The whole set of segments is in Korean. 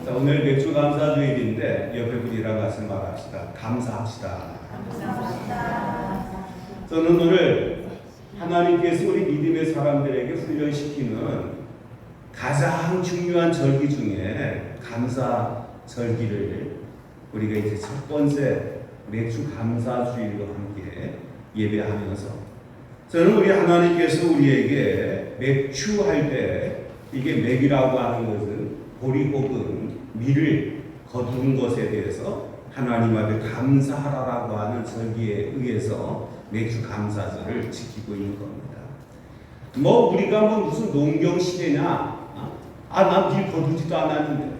자, 오늘 맥주 감사주일인데 옆에 분이랑 같이 말합시다. 감사합시다. 감사합니다. 저는 오늘 하나님께서 우리 믿음의 사람들에게 훈련시키는 가장 중요한 절기 중에 감사 절기를 우리가 이제 첫 번째 맥주 감사주일과 함께 예배하면서 저는 우리 하나님께서 우리에게 맥주할 때 이게 맥이라고 하는 것은 보리 혹은 밀을 거둔 것에 대해서 하나님 앞에 감사하라라고 하는 절기에 의해서 맥주 감사절을 지키고 있는 겁니다. 뭐 우리가 뭐 무슨 농경 시대냐? 난 밀 거두지도 않았는데,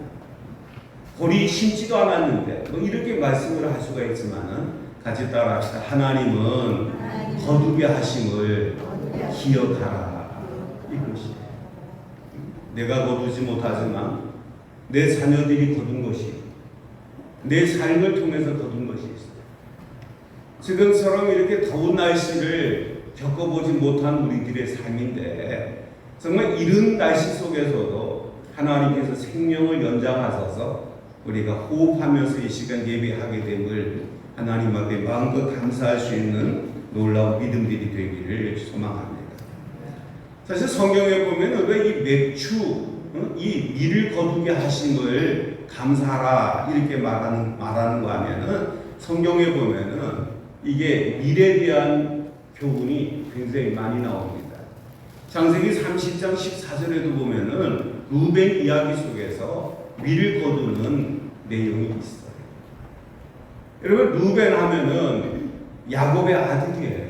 보리 심지도 않았는데, 뭐 이렇게 말씀을 할 수가 있지만은 같이 따라합시다. 하나님은 거두게 하심을 기억하라. 이것이 내가 거두지 못하지만 내 자녀들이 거둔 것이 내 삶을 통해서 거둔 것이 있어요. 지금처럼 이렇게 더운 날씨를 겪어보지 못한 우리들의 삶인데 정말 이른 날씨 속에서도 하나님께서 생명을 연장하셔서 우리가 호흡하면서 이 시간 예배하게 됨을 하나님 앞에 마음껏 감사할 수 있는 놀라운 믿음들이 되기를 소망합니다. 사실 성경에 보면 왜 이 맥주, 이 밀을 거두게 하심을 감사하라 이렇게 말하는 거 하면은 성경에 보면은 이게 밀에 대한 교훈이 굉장히 많이 나옵니다. 창세기 30장 14절에도 보면은 루벤 이야기 속에서 밀을 거두는 내용이 있어요. 여러분 루벤 하면은 야곱의 아들이에요.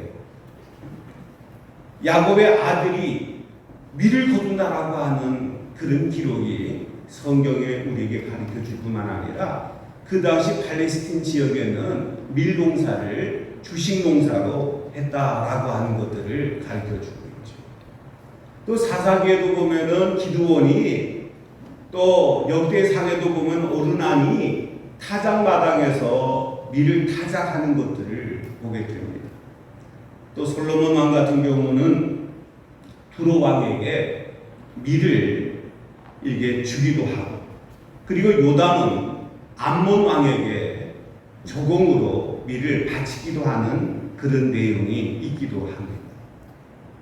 야곱의 아들이 밀을 거둔다라고 하는 그런 기록이 성경에 우리에게 가르쳐 줄 뿐만 아니라 그 당시 팔레스틴 지역에는 밀 농사를 주식 농사로 했다라고 하는 것들을 가르쳐 주고 있죠. 또 사사기에도 보면은 기드온이 또 역대상에도 보면 오르난이 타작마당에서 밀을 타작하는 것들을 보게 됩니다. 또 솔로몬 왕 같은 경우는 두로 왕에게 밀을 이게 주기도 하고, 그리고 요담은 암몬 왕에게 조공으로 밀을 바치기도 하는 그런 내용이 있기도 합니다.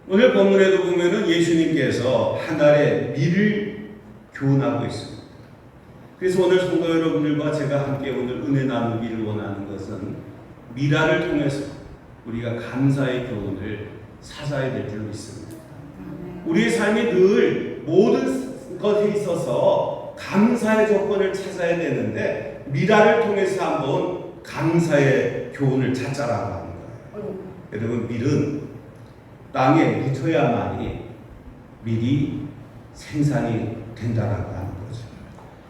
오늘 본문에도 보면은 예수님께서 한 알에 밀을 교훈하고 있습니다. 그래서 오늘 성도 여러분들과 제가 함께 오늘 은혜 나누기를 원하는 것은 미라를 통해서 우리가 감사의 교훈을 찾아야 될 줄 믿습니다. 우리의 삶이 늘 모든 것에 있어서 감사의 조건을 찾아야 되는데 미라를 통해서 한번 감사의 교훈을 찾자라고 하는 거예요. 여러분 밀은 땅에 묻혀야만이 밀이 생산이 된다라고 하는 거죠.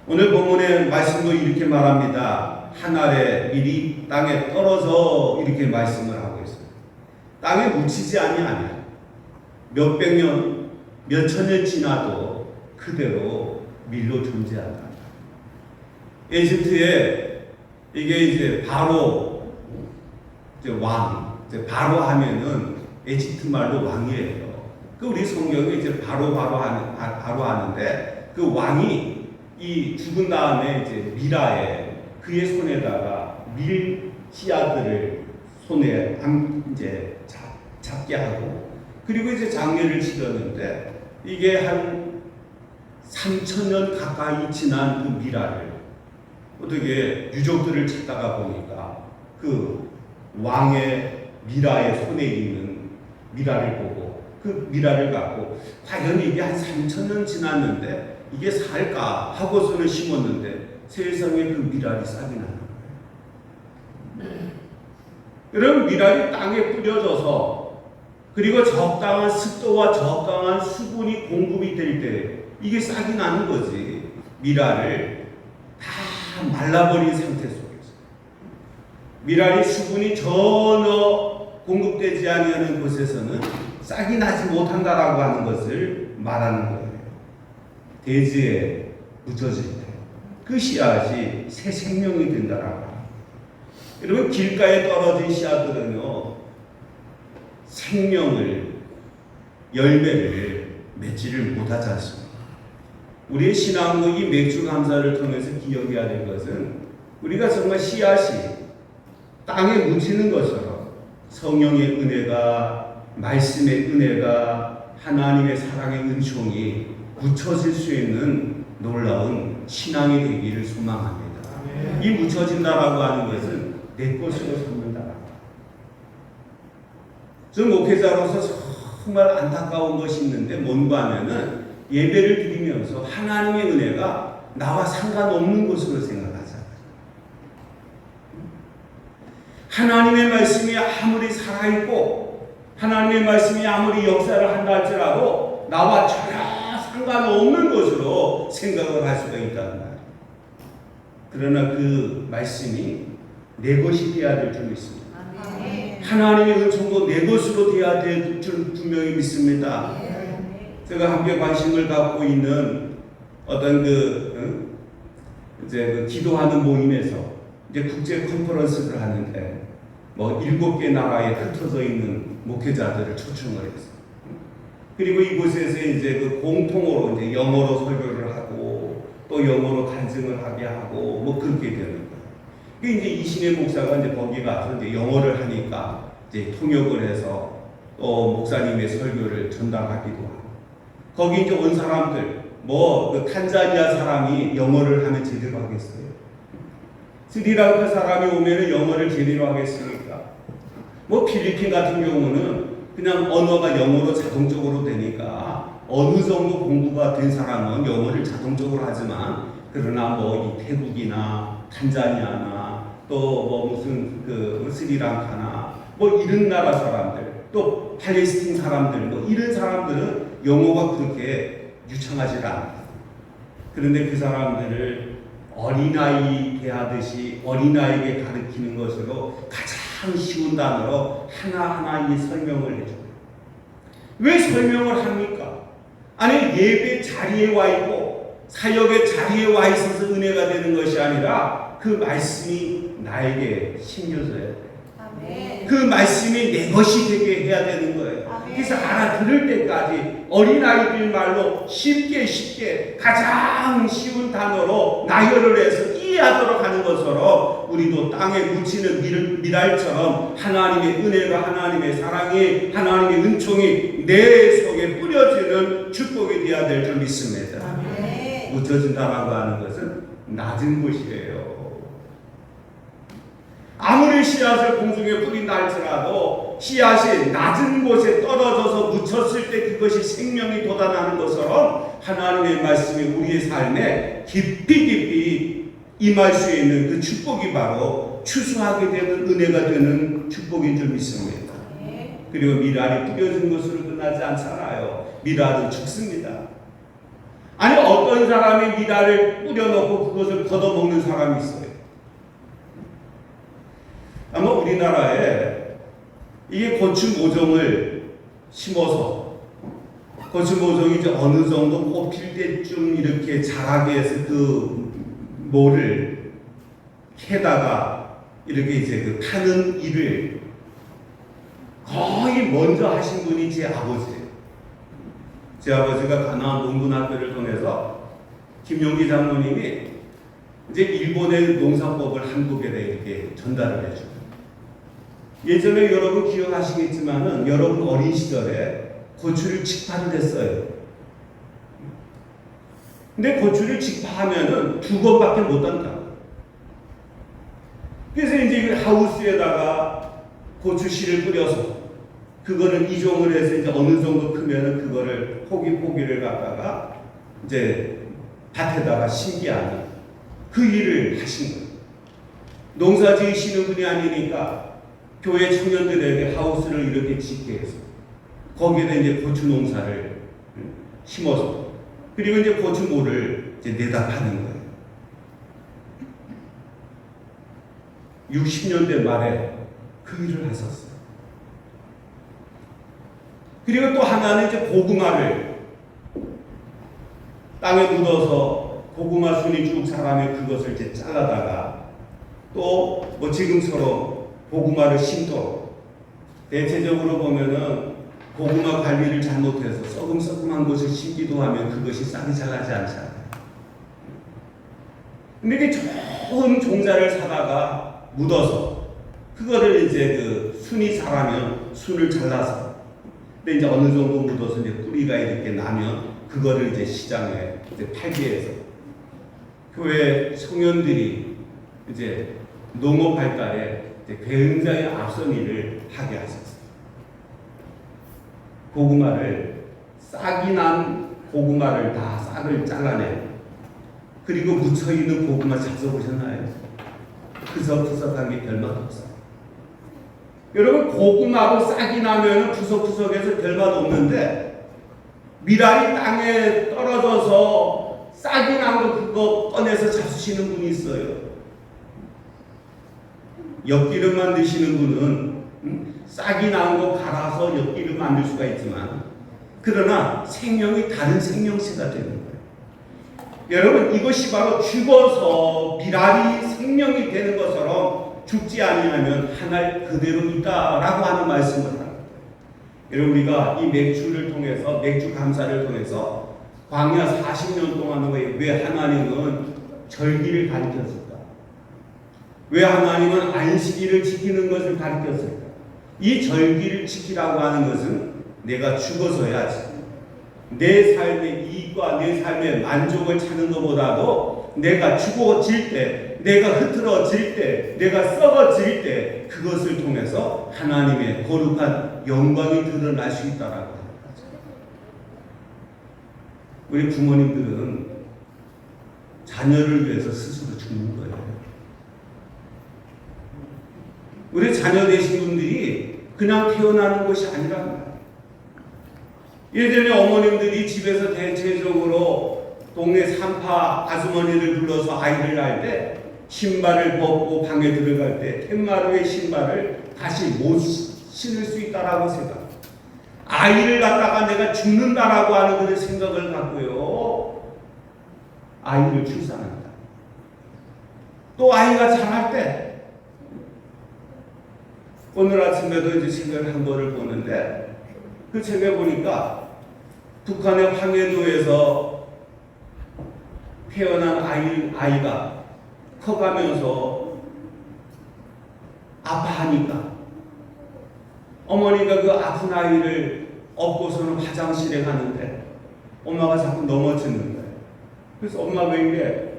오늘 본문의 말씀도 이렇게 말합니다. 한 알의 밀이 땅에 떨어져 이렇게 말씀을 하고 있습니다. 땅에 묻히지 아니하면 몇백 년, 몇천 년 지나도 그대로 밀로 존재한다. 에집트에 이게 이제 바로 왕, 바로 하면은 에집트 말로 왕이에요. 그 우리 성경에 이제 바로 하는데 그 왕이 이 죽은 다음에 이제 미라에 그의 손에다가 밀 씨앗들을 손에 이제 잡게 하고 그리고 이제 장례를 치렀는데 이게 한 3,000년 가까이 지난 그 미라를 어떻게 유족들을 찾다가 보니까 그 왕의 미라의 손에 있는 미라를 보고 그 미라를 갖고 과연 이게 한 3,000년 지났는데 이게 살까 하고서는 심었는데 세상에 그 미랄이 싹이 나는 거예요. 그럼 미랄이 땅에 뿌려져서 그리고 적당한 습도와 적당한 수분이 공급이 될 때 이게 싹이 나는 거지. 미랄을 다 말라버린 상태 속에서 미랄이 수분이 전혀 공급되지 않는 곳에서는 싹이 나지 못한다라고 하는 것을 말하는 거예요. 대지에 묻혀질 때 그 씨앗이 새 생명이 된다라고. 여러분 길가에 떨어진 씨앗들은요 생명을 열매를 맺지를 못하지 않습니다. 우리의 신앙도 이 맥주 감사를 통해서 기억해야 될 것은 우리가 정말 씨앗이 땅에 묻히는 것처럼 성령의 은혜가, 말씀의 은혜가, 하나님의 사랑의 은총이 묻혀질 수 있는 놀라운 신앙이 되기를 소망합니다. 이 묻혀진다라고 하는 것은 내 것으로 삼는다. 저 목회자로서 정말 안타까운 것이 있는데 뭔가 하면은 예배를 드리면서 하나님의 은혜가 나와 상관없는 것으로 생각하잖아요. 하나님의 말씀이 아무리 살아있고 하나님의 말씀이 아무리 역사를 한다 할지라도 나와 전혀 상관없는 것으로 생각을 할 수가 있다는 말이에요. 그러나 그 말씀이 내 것이 되어야 될 줄 믿습니다. 하나님의 은총도 내 것으로 되어야 될 줄 분명히 믿습니다. 제가 함께 관심을 갖고 있는 어떤 이제 기도하는 모임에서 이제 국제 컨퍼런스를 하는데 뭐 7개 나라에 흩어져 있는 목회자들을 초청을 했어요. 그리고 이곳에서 이제 공통으로 이제 영어로 설교를 하고 또 영어로 간증을 하게 하고 뭐 그렇게 되는 거예요. 이제 이신혜 목사가 이제 거기 가서 이제 영어를 하니까 이제 통역을 해서 또 목사님의 설교를 전달하기도 하고 거기 이제 온 사람들 뭐 탄자니아 사람이 영어를 하면 제대로 하겠어요? 스리랑카 사람이 오면은 영어를 제대로 하겠습니까? 뭐 필리핀 같은 경우는 그냥 언어가 영어로 자동적으로 되니까 어느 정도 공부가 된 사람은 영어를 자동적으로 하지만 그러나 뭐 이 태국이나 탄자니아나 또 뭐 무슨 스리랑카나 뭐 이런 나라 사람들 또 팔레스틴 사람들 뭐 이런 사람들은 영어가 그렇게 유창하지 않아요. 그런데 그 사람들을 어린아이 대하듯이 어린아이에게 가르치는 것으로 가장 쉬운 단어로 하나하나 이 설명을 해줘요. 왜 설명을 합니까? 아니 예배 자리에 와 있고 사역의 자리에 와 있어서 은혜가 되는 것이 아니라 그 말씀이 나에게 심겨져야 돼요. 그 말씀이 내 것이 되게 해야 되는 거예요. 그래서 알아들을 때까지 어린아이들 말로 쉽게 가장 쉬운 단어로 나열을 해서 이해하도록 하는 것처럼 우리도 땅에 묻히는 밀알처럼 하나님의 은혜가 하나님의 사랑이 하나님의 은총이 내 속에 뿌려지는 축복이 되어야 될 줄 믿습니다. 묻혀진다라고 하는 것은 낮은 곳이에요. 아무리 씨앗을 공중에 뿌린다 할지라도 씨앗이 낮은 곳에 떨어져서 묻혔을 때 그것이 생명이 돋아나는 것처럼 하나님의 말씀이 우리의 삶에 깊이 임할 수 있는 그 축복이 바로 추수하게 되는 은혜가 되는 축복인 줄 믿습니다. 그리고 밀알이 뿌려진 것으로 끝나지 않잖아요. 밀알은 죽습니다. 아니 어떤 사람이 밀알을 뿌려놓고 그것을 걷어먹는 사람이 있어요. 아마 우리나라에 이게 고추 모종을 심어서 고추 모종이 이제 어느 정도 꽃필 때쯤 이렇게 자라게 해서 그 모를 캐다가 이렇게 이제 그 타는 일을 거의 먼저 하신 분이 제 아버지예요. 제 아버지가 가나안 농군학교를 통해서 김용기 장로님이 이제 일본의 농사법을 한국에 이렇게 전달을 해줘요. 예전에 여러분 기억하시겠지만은 여러분 어린 시절에 고추를 직파를 했어요. 근데 고추를 직파하면은 2번밖에 못 한다. 그래서 이제 하우스에다가 고추씨를 뿌려서 그거를 이종을 해서 이제 어느 정도 크면은 그거를 포기를 갖다가 이제 밭에다가 심기 하는 그 일을 하신 거예요. 농사 지으시는 분이 아니니까 교회 청년들에게 하우스를 이렇게 짓게 해서 거기에다 이제 고추 농사를 심어서 그리고 이제 고추모를 이제 내다 파는 거예요. 60년대 말에 그 일을 하셨어요. 그리고 또 하나는 이제 고구마를 땅에 묻어서 고구마 순이 쭉 자라면 그것을 이제 잘라다가 또 뭐 지금처럼 고구마를 심도록 대체적으로 보면은 고구마 관리를 잘못해서 썩음한 것을 심기도 하면 그것이 싹이 잘 나지 않잖아요. 근데 이게 좋은 종자를 사다가 묻어서 그거를 이제 그 순이 자라면 순을 잘라서 근데 이제 어느 정도 묻어서 이제 뿌리가 이렇게 나면 그거를 이제 시장에 이제 팔기 위해서 교회 청년들이 이제 농업 발달에 이제 굉장히 앞선 일을 하게 하셨어요. 고구마를 싹이 난 고구마를 다 싹을 잘라내 그리고 묻혀있는 고구마 잡숴보셨나요? 푸석푸석한 게 별맛 없어요. 여러분 고구마로 싹이 나면 푸석푸석해서 별맛 없는데 미랄이 땅에 떨어져서 싹이 난 거 그거 꺼내서 잡수시는 분이 있어요. 엿기름만 드시는 분은 싹이 난 거 갈아서 엿기름 만들 수가 있지만 그러나 생명이 다른 생명체가 되는 거예요. 여러분 이것이 바로 죽어서 미랄이 생명이 되는 것처럼 죽지 아니하면 하늘 그대로 있다라고 하는 말씀을 하는 거예요. 여러분 우리가 이 맥주를 통해서 맥주 감사를 통해서 광야 40년 동안 왜 하나님은 절기를 가르쳤을까? 왜 하나님은 안식일을 지키는 것을 가르쳤을까? 이 절기를 지키라고 하는 것은 내가 죽어서야지. 내 삶의 이익과 내 삶의 만족을 찾는 것보다도 내가 죽어질 때, 내가 흐트러질 때, 내가 썩어질 때 그것을 통해서 하나님의 거룩한 영광이 드러날 수 있다라고 하는 거죠. 우리 부모님들은 자녀를 위해서 스스로 죽는 거예요. 우리 자녀 되신 분들이 그냥 태어나는 것이 아니라 예전에 어머님들이 집에서 대체적으로 동네 산파 아주머니를 불러서 아이를 낳을 때 신발을 벗고 방에 들어갈 때 텐마루의 신발을 다시 못 신을 수 있다라고 생각. 아이를 갖다가 내가 죽는다라고 하는 그런 생각을 갖고요. 아이를 출산한다. 또 아이가 자랄 때 오늘 아침에도 이제 책을 한 거를 보는데 그 책에 보니까 북한의 황해도에서 태어난 아이가 커가면서 아파하니까 어머니가 그 아픈 아이를 업고서는 화장실에 가는데 엄마가 자꾸 넘어지는 거예요. 그래서 엄마 왜 이래?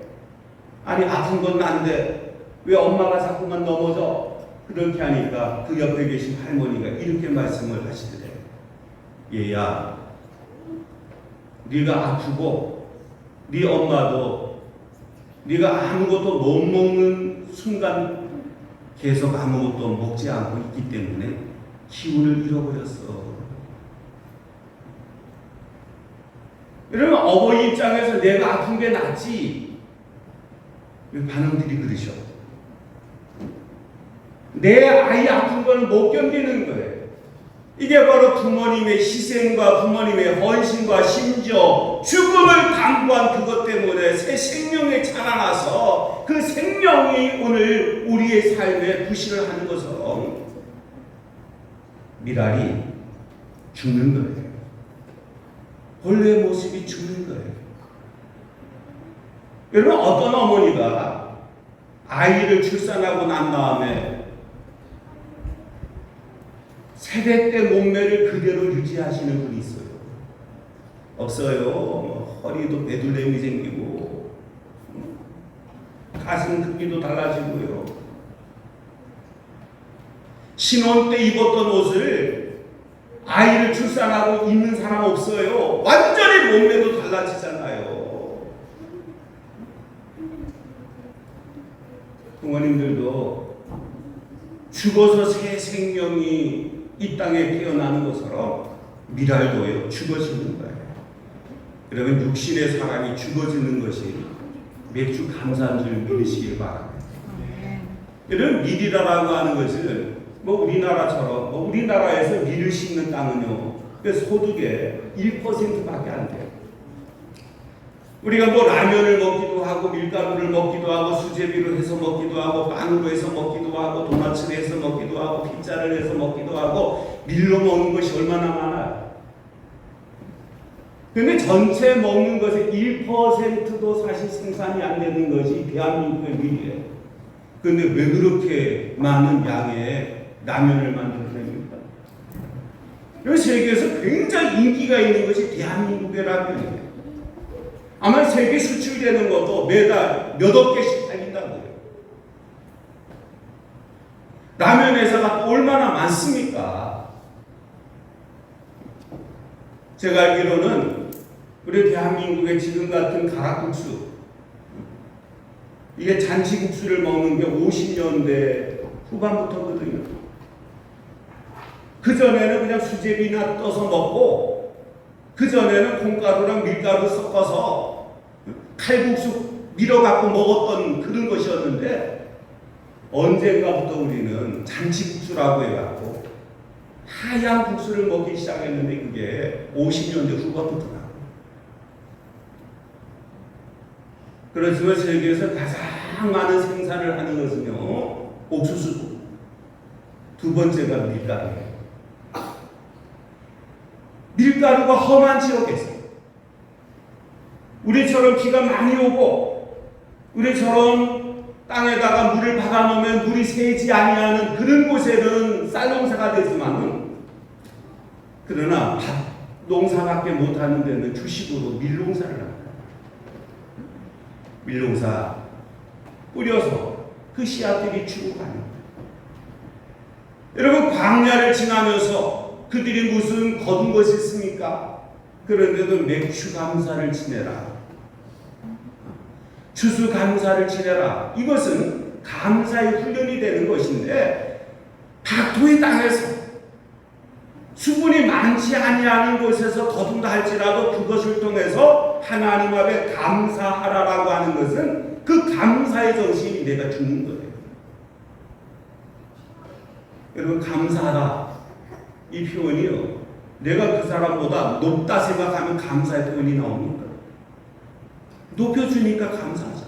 아니 아픈 건 난데 왜 엄마가 자꾸만 넘어져? 그렇게 하니까 그 옆에 계신 할머니가 이렇게 말씀을 하시더래요. 얘야, 네가 아프고 네 엄마도 네가 아무것도 못 먹는 순간 계속 아무것도 먹지 않고 있기 때문에 기운을 잃어버렸어. 여러분 어머니 입장에서 내가 아픈 게 낫지. 왜 반응들이 그러셔? 내 아이 아픈 걸 못 견디는 거예요. 이게 바로 부모님의 희생과 부모님의 헌신과 심지어 죽음을 당부한 그것 때문에 새 생명이 자라나서 그 생명이 오늘 우리의 삶에 부실을 하는 것처럼 미랄이 죽는 거예요. 본래의 모습이 죽는 거예요. 여러분 어떤 어머니가 아이를 출산하고 난 다음에 세대 때 몸매를 그대로 유지하시는 분이 있어요? 없어요. 허리도 배둘레미 생기고 가슴 크기도 달라지고요. 신혼 때 입었던 옷을 아이를 출산하고 입는 사람 없어요. 완전히 몸매도 달라지잖아요. 부모님들도 죽어서 새 생명이 이 땅에 태어나는 것처럼 미랄도요 죽어지는 거예요. 여러분 육신의 사람이 죽어지는 것이 맥주 감사한 줄 믿으시길 바랍니다. 여러분 밀이라고 하는 것은 뭐 우리나라처럼 우리나라에서 밀을 심는 땅은요 그 소득의 1%밖에 안 돼요. 우리가 뭐 라면을 먹기도 하고 밀가루를 먹기도 하고 수제비로 해서 먹기도 하고 빵으로 해서 먹기도 하고 도넛을 해서 먹기도 하고 피자를 해서 먹기도 하고 밀로 먹는 것이 얼마나 많아요. 근데 전체 먹는 것의 1%도 사실 생산이 안 되는 것이 대한민국의 밀이에요. 근데 왜 그렇게 많은 양의 라면을 만들어냅니까? 여기 세계에서 굉장히 인기가 있는 것이 대한민국의 라면이에요. 아마 세계 수출되는 것도 매달 몇억 개씩 팔린다고 해요. 라면 회사가 얼마나 많습니까? 제가 알기로는 우리 대한민국의 지금 같은 가락국수, 이게 잔치국수를 먹는 게 50년대 후반부터거든요. 그전에는 그냥 수제비나 떠서 먹고, 그전에는 콩가루랑 밀가루 섞어서 칼국수 밀어갖고 먹었던 그런 것이었는데, 언젠가부터 우리는 잔치국수라고 해갖고 하얀 국수를 먹기 시작했는데, 그게 50년대 후반부터 나와요. 그렇지만 세계에서 가장 많은 생산을 하는 것은요, 옥수수. 두 번째가 밀가루예요. 밀가루가 험한 지역에서 우리처럼 비가 많이 오고 우리처럼 땅에다가 물을 박아놓으면 물이 새지 아니하는 그런 곳에는 쌀농사가 되지만은, 그러나 농사밖에 못하는 데는 주식으로 밀농사를 합니다. 밀농사 뿌려서 그 씨앗들이 죽어갑니다. 여러분, 광야를 지나면서 그들이 무슨 거둔 것이 있습니까? 그런데도 맥추감사를 지내라, 추수감사를 지내라. 이것은 감사의 훈련이 되는 것인데, 박토의 땅에서 수분이 많지 아니하는 곳에서 거둔다 할지라도 그것을 통해서 하나님 앞에 감사하라라고 하는 것은 그 감사의 정신이 내가 주는 거예요. 여러분, 감사하다, 이 표현이요, 내가 그 사람보다 높다 생각하면 감사의 표현이 나옵니까? 높여주니까 감사하잖아요.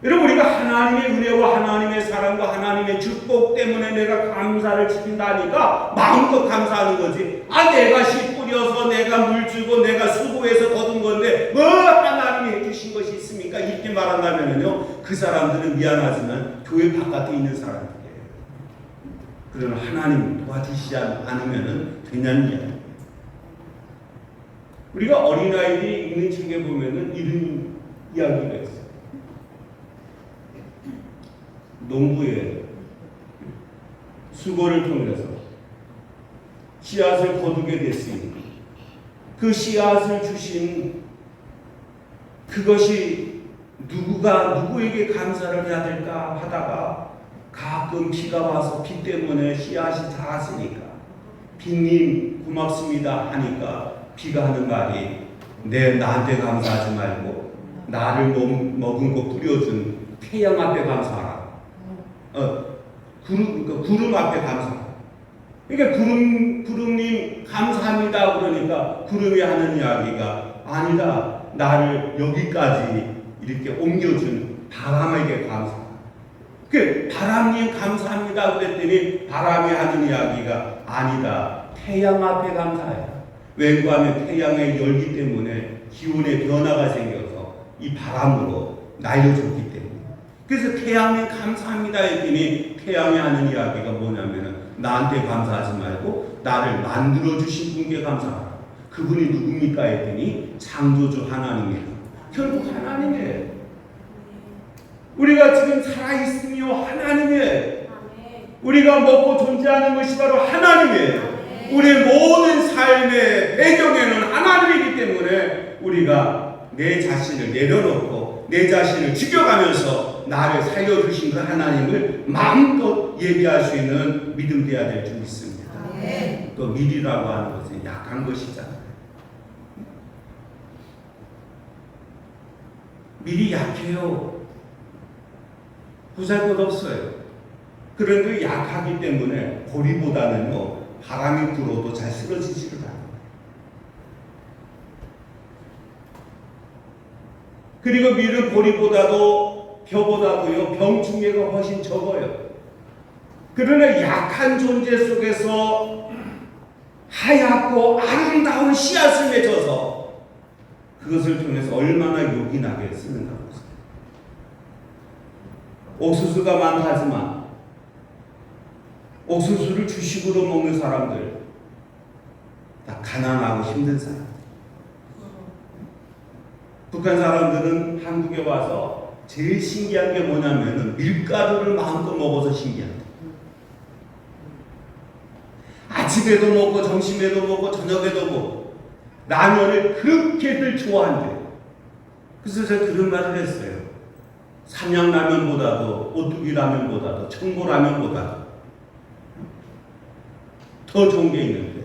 여러분, 우리가 하나님의 은혜와 하나님의 사랑과 하나님의 축복 때문에 내가 감사를 지킨다니까 마음껏 감사하는 거지. 내가 씨 뿌려서 내가 물 주고 내가 수고해서 거둔 건데 뭐 하나님이 해주신 것이 있습니까? 이렇게 말한다면요, 그 사람들은 미안하지만 교회 바깥에 있는 사람들이에요. 그러나 하나님 도와주시지 않으면 되냐는 이야기. 우리가 어린아이들이 읽는 책에 보면은 이런 이야기가 있어요. 농부의 수고를 통해서 씨앗을 거두게 됐으니 그 씨앗을 주신 그것이 누구에게 감사를 해야 될까 하다가 가끔 비가 와서 비 때문에 씨앗이 자랐으니까 비님 고맙습니다 하니까 비가 하는 말이, 나한테 감사하지 말고 나를 먹은 거 뿌려준 태양 앞에 감사하라. 구름 앞에 감사하라. 그러니까 구름님 감사합니다 그러니까 구름이 하는 이야기가 아니다, 나를 여기까지 이렇게 옮겨준 바람에게 감사하라. 바람님 감사합니다 그랬더니 바람이 하는 이야기가 아니다, 태양 앞에 감사해라. 왜냐하면 태양의 열기 때문에 기온의 변화가 생겨서 이 바람으로 날려줬기 때문에. 그래서 태양님 감사합니다 했더니 태양이 하는 이야기가 뭐냐면은 나한테 감사하지 말고 나를 만들어주신 분께 감사하라. 그분이 누굽니까 했더니 창조주 하나님이에요. 결국 하나님이에요. 우리가 지금 살아있으며 하나님이에요. 우리가 먹고 존재하는 것이 바로 하나님이에요. 우리의 모든 삶의 배경에는 하나님이기 때문에 우리가 내 자신을 내려놓고 내 자신을 죽여가면서 나를 살려주신 그 하나님을 마음껏 예배할 수 있는 믿음 되어야 될 줄 믿습니다. 또 밀이라고 하는 것은 약한 것이잖아요. 밀이 약해요. 보잘것없어요. 그런데 약하기 때문에 보리보다는요, 바람이 불어도 잘 쓰러지지를 않아요. 그리고 밀은 보리보다도 벼보다도요, 병충해가 훨씬 적어요. 그러나 약한 존재 속에서 하얗고 아름다운 씨앗을 맺어서 그것을 통해서 얼마나 요긴하게 쓰는가 보세요. 옥수수가 많다 하지만 옥수수를 주식으로 먹는 사람들 다 가난하고 힘든 사람. 북한 사람들은 한국에 와서 제일 신기한 게 뭐냐면은 밀가루를 마음껏 먹어서 신기합니다. 아침에도 먹고 점심에도 먹고 저녁에도 먹고 라면을 그렇게들 좋아한대요. 그래서 제가 그런 말을 했어요. 삼양라면보다도 오뚜기 라면보다도 청보라면보다도 더 좋은 게 있는데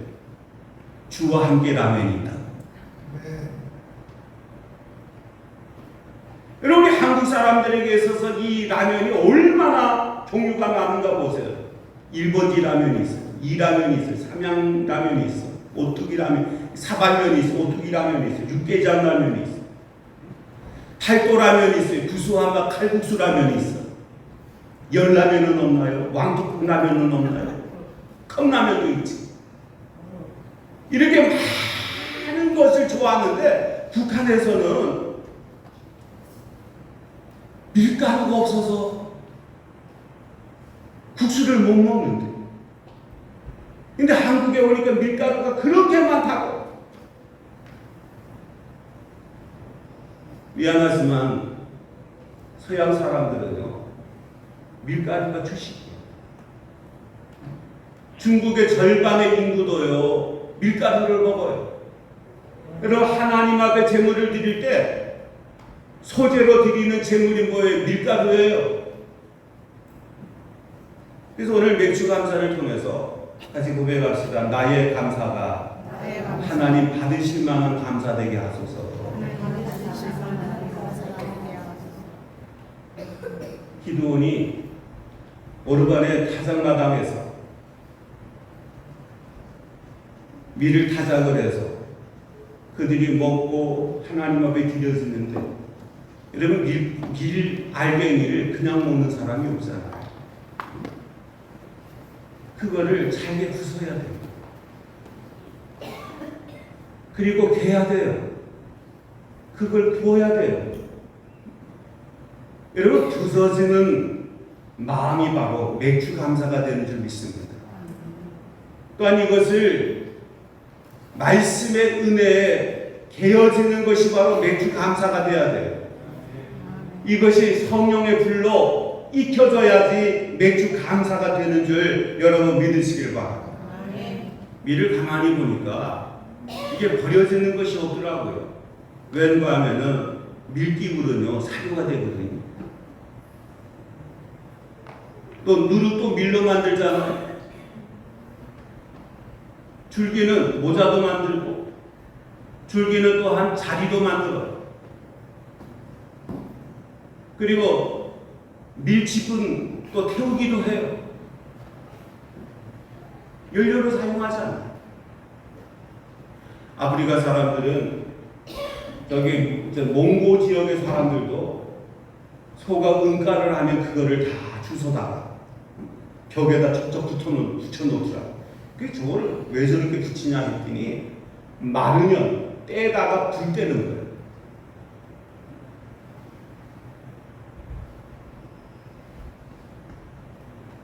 주와 함께 라면이 있다. 여러분, 우리 한국 사람들에게 있어서 이 라면이 얼마나 종류가 많은가 보세요. 일본지 라면이 있어요. 이라면이 있어요. 삼양라면이 있어요. 오뚜기 라면, 사발면이 있어요. 오뚜기 라면이 있어요. 육개장 라면이 있어요. 팔도 라면이 있어요. 구수한 칼국수 라면이 있어요. 열라면은 없나요? 왕뚜껑 라면은 없나요? 컵라면도 있지. 이렇게 많은 것을 좋아하는데 북한에서는 밀가루가 없어서 국수를 못 먹는데, 근데 한국에 오니까 밀가루가 그렇게 많다고. 미안하지만 서양 사람들은요, 밀가루가 주식이에요. 중국의 절반의 인구도요, 밀가루를 먹어요. 여러분, 하나님 앞에 제물을 드릴 때 소재로 드리는 제물이 뭐예요? 밀가루예요. 그래서 오늘 맥주 감사를 통해서 같이 고백합시다. 나의 감사가 하나님 받으실 만한 감사 되게 하소서. 기드온이 오르반의 타작마당에서 밀을 타작을 해서 그들이 먹고 하나님 앞에 드려지는데, 여러분, 밀 알갱이를 그냥 먹는 사람이 없잖아요. 그거를 잘게 부숴야 돼요. 그리고 개야 돼요. 그걸 구워야 돼요. 여러분, 부서지는 마음이 바로 맥주 감사가 되는 줄 믿습니다. 또한 이것을 말씀의 은혜에 개어지는 것이 바로 맥주 감사가 되어야 돼요. 이것이 성령의 불로 익혀져야지 맥주 감사가 되는 줄 여러분 믿으시길 바랍니다. 밀을 가만히 보니까 이게 버려지는 것이 없더라고요. 왠가 하면은 밀기구는요, 사료가 되거든요. 또 누루 또 밀로 만들잖아요. 줄기는 모자도 만들고, 줄기는 또한 자리도 만들어요. 그리고 밀짚은 또 태우기도 해요. 연료로 사용하잖아요. 아프리카 사람들은, 여기 몽고 지역의 사람들도 소가 응가를 하면 그거를 다 주워다가 벽에다 척척 붙여놓더라고요. 그게 저걸 왜 저렇게 붙이냐 했더니, 마르면 떼다가 불 떼는 거예요.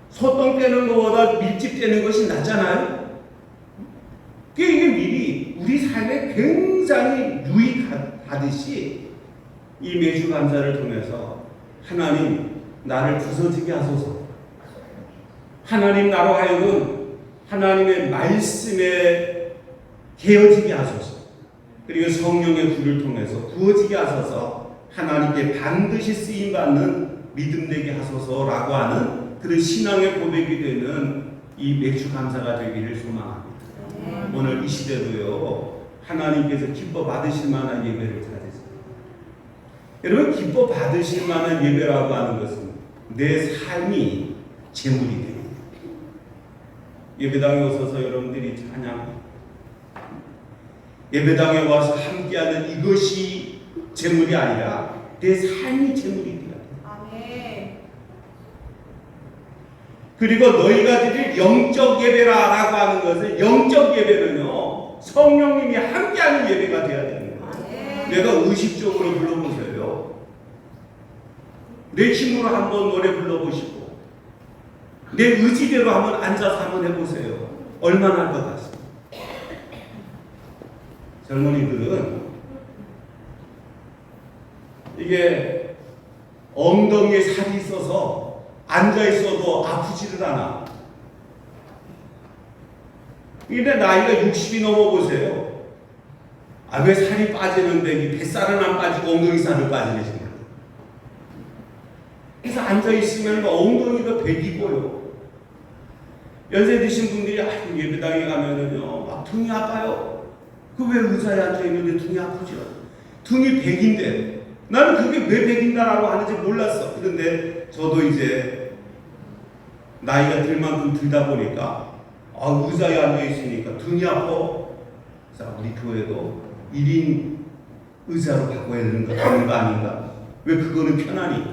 소똥 떼는 것보다 밀집 떼는 것이 낫잖아요. 이게 밀이 우리 삶에 굉장히 유익하듯이 이 매주 감사를 통해서 하나님 나를 부서지게 하소서. 하나님 나로 하여금 하나님의 말씀에 개어지게 하소서. 그리고 성령의 불을 통해서 구워지게 하소서. 하나님께 반드시 쓰임받는 믿음 되게 하소서라고 하는 그런 신앙의 고백이 되는 이 맥주 감사가 되기를 소망합니다. 오늘 이 시대도요, 하나님께서 기뻐 받으실 만한 예배를 드리세요. 여러분, 기뻐 받으실 만한 예배라고 하는 것은 내 삶이 제물이 됩니다. 예배당에 오셔서 여러분들이 찬양, 예배당에 와서 함께하는 이것이 제물이 아니라 내 삶이 제물이 돼야 돼요. 아멘. 그리고 너희가 드릴 영적 예배라라고 하는 것은 영적 예배는요 성령님이 함께하는 예배가 돼야 되는 거예요. 내가 의식적으로 불러보세요. 내 힘으로 한번 노래 불러보시고 내 의지대로 한번 앉아서 한번 해보세요. 얼마나 할 것 같습니다. 젊은이들은 이게 엉덩이에 살이 있어서 앉아있어도 아프지를 않아. 근데 나이가 60이 넘어보세요. 왜 살이 빠지는데 이 뱃살은 안 빠지고 엉덩이 살은 빠지는 거예요. 그래서 앉아있으면 엉덩이가 베기고요. 연세 드신 분들이 예배당에 가면은요 막 등이 아파요. 그 왜 의자에 앉아있는데 등이 아프죠? 등이 백인데 나는 그게 왜 백인다라고 하는지 몰랐어. 그런데 저도 이제 나이가 들 만큼 들다 보니까 의자에 앉아있으니까 등이 아파. 자, 우리 교회도 1인 의자로 바꿔야 되는 거 아닌가? 왜 그거는 편하니까?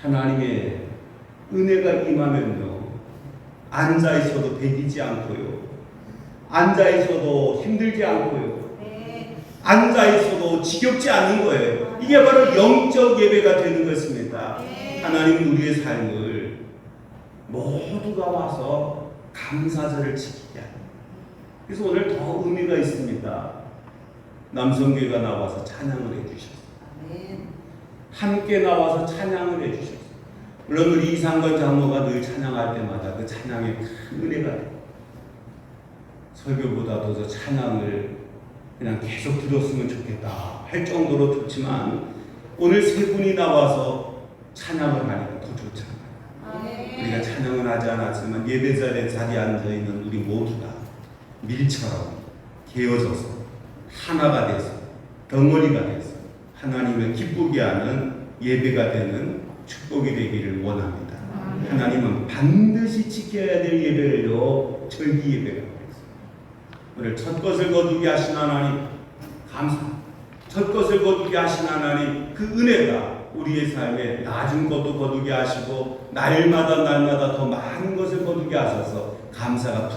하나님의 은혜가 임하면요 앉아있어도 배기지 않고요 앉아있어도 힘들지 않고요 앉아있어도 지겹지 않는 거예요. 이게 바로 영적 예배가 되는 것입니다. 하나님은 우리의 삶을 모두가 와서 감사절을 지키게 합니다. 그래서 오늘 더 의미가 있습니다. 남성교회가 나와서 찬양을 해주셨어요. 함께 나와서 찬양을 해주셨어요. 물론 우리 이상건 장로가 늘 찬양할 때마다 그 찬양의 큰 은혜가 돼요. 설교보다도 저 찬양을 그냥 계속 들었으면 좋겠다 할 정도로 좋지만 오늘 세 분이 나와서 찬양을 하니까 더 좋잖아요. 우리가 찬양은 하지 않았지만 예배자리에 자리에 앉아있는 우리 모두가 밀처럼 개어져서 하나가 돼서 덩어리가 돼서 하나님을 기쁘게 하는 예배가 되는 축복이 되기를 원합니다. 하나님은 반드시 지켜야 될 예배를요 절기 예배가 되겠습니다. 오늘 첫 것을 거두게 하신 하나님 감사. 첫 것을 거두게 하신 하나님 그 은혜가 우리의 삶에 낮은 것도 거두게 하시고 날마다 더 많은 것을 거두게 하셔서 감사가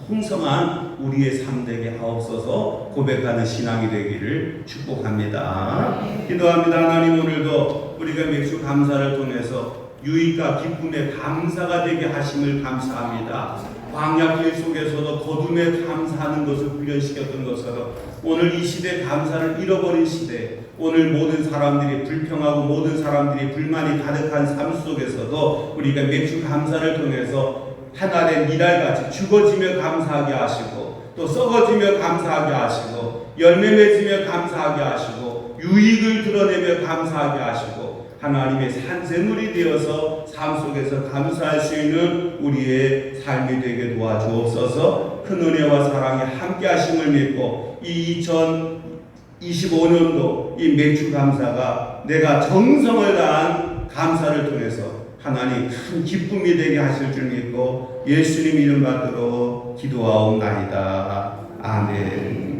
풍성한 우리의 삶 되게 하옵소서. 고백하는 신앙이 되기를 축복합니다. 기도합니다. 하나님 오늘도 우리가 맥주 감사를 통해서 유익과 기쁨의 감사가 되게 하심을 감사합니다. 광야길 속에서도 거둠에 감사하는 것을 훈련시켰던 것처럼 오늘 이 시대 감사를 잃어버린 시대, 오늘 모든 사람들이 불평하고 모든 사람들이 불만이 가득한 삶 속에서도 우리가 맥주 감사를 통해서 하나의 미랄같이 죽어지며 감사하게 하시고 또 썩어지며 감사하게 하시고 열매 맺으며 감사하게 하시고 유익을 드러내며 감사하게 하시고 하나님의 산재물이 되어서 삶 속에서 감사할 수 있는 우리의 삶이 되게 도와주옵소서. 큰 은혜와 사랑이 함께 하심을 믿고 이 2025년도 이 맥주 감사가 내가 정성을 다한 감사를 통해서 하나님 큰 기쁨이 되게 하실 줄 믿고 예수님 이름 받들어 기도하옵나이다. 아멘.